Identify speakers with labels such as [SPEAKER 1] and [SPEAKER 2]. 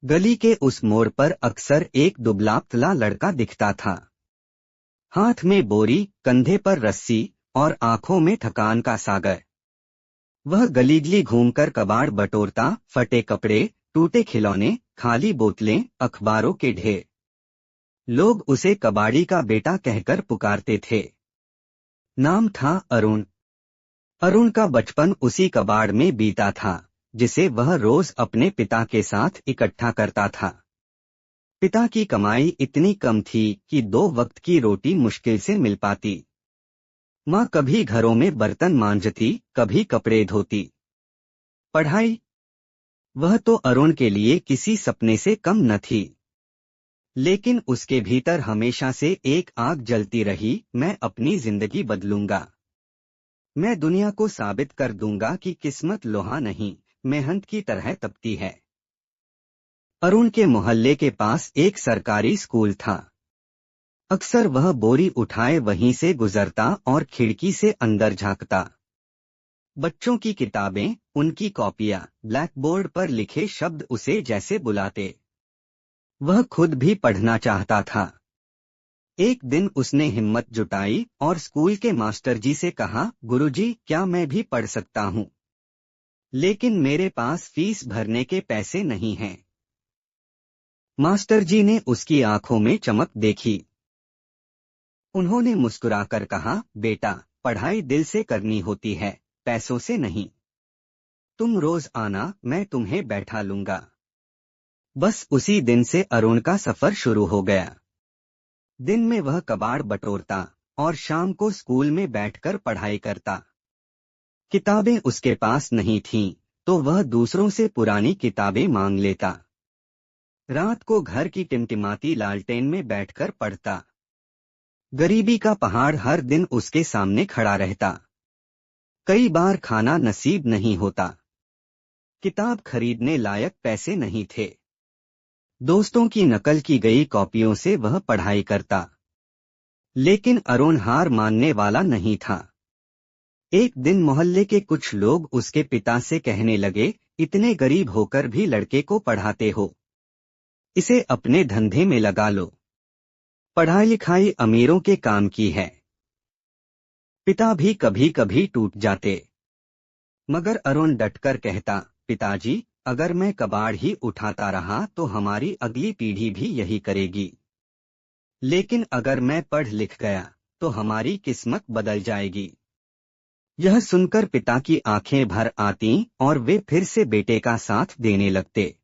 [SPEAKER 1] गली के उस मोड़ पर अक्सर एक दुबला-पतला लड़का दिखता था। हाथ में बोरी, कंधे पर रस्सी और आंखों में थकान का सागर। वह गली-गली घूमकर कबाड़ बटोरता, फटे कपड़े, टूटे खिलौने, खाली बोतलें, अखबारों के ढेर। लोग उसे कबाड़ी का बेटा कहकर पुकारते थे। नाम था अरुण। अरुण का बचपन उसी कबाड़ में बीता था, जिसे वह रोज अपने पिता के साथ इकट्ठा करता था। पिता की कमाई इतनी कम थी कि 2 वक्त की रोटी मुश्किल से मिल पाती। माँ कभी घरों में बर्तन मांजती, कभी कपड़े धोती। पढ़ाई, वह तो अरुण के लिए किसी सपने से कम न थी। लेकिन उसके भीतर हमेशा से एक आग जलती रही, मैं अपनी जिंदगी बदलूंगा। मैं दुनिया को साबित कर दूंगा कि किस्मत लोहा नहीं, मेहनत की तरह तपती है। अरुण के मोहल्ले के पास एक सरकारी स्कूल था। अक्सर वह बोरी उठाए वहीं से गुजरता और खिड़की से अंदर झांकता। बच्चों की किताबें, उनकी कॉपियां, ब्लैकबोर्ड पर लिखे शब्द उसे जैसे बुलाते। वह खुद भी पढ़ना चाहता था। एक दिन उसने हिम्मत जुटाई और स्कूल के मास्टर जी से कहा, गुरुजी, क्या मैं भी पढ़ सकता हूँ? लेकिन मेरे पास फीस भरने के पैसे नहीं हैं। मास्टर जी ने उसकी आंखों में चमक देखी। उन्होंने मुस्कुराकर कहा, बेटा, पढ़ाई दिल से करनी होती है, पैसों से नहीं। तुम रोज आना, मैं तुम्हें बैठा लूंगा। बस उसी दिन से अरुण का सफर शुरू हो गया। दिन में वह कबाड़ बटोरता और शाम को स्कूल में बैठकर पढ़ाई करता। किताबें उसके पास नहीं थीं, तो वह दूसरों से पुरानी किताबें मांग लेता। रात को घर की टिमटिमाती लालटेन में बैठकर पढ़ता। गरीबी का पहाड़ हर दिन उसके सामने खड़ा रहता। कई बार खाना नसीब नहीं होता। किताब खरीदने लायक पैसे नहीं थे। दोस्तों की नकल की गई कॉपियों से वह पढ़ाई करता। लेकिन अरुण हार मानने वाला नहीं था। एक दिन मोहल्ले के कुछ लोग उसके पिता से कहने लगे, इतने गरीब होकर भी लड़के को पढ़ाते हो, इसे अपने धंधे में लगा लो। पढ़ाई लिखाई अमीरों के काम की है। पिता भी कभी कभी टूट जाते, मगर अरुण डटकर कहता, पिताजी, अगर मैं कबाड़ ही उठाता रहा तो हमारी अगली पीढ़ी भी यही करेगी। लेकिन अगर मैं पढ़ लिख गया तो हमारी किस्मत बदल जाएगी। यह सुनकर पिता की आंखें भर आतीं और वे फिर से बेटे का साथ देने लगते।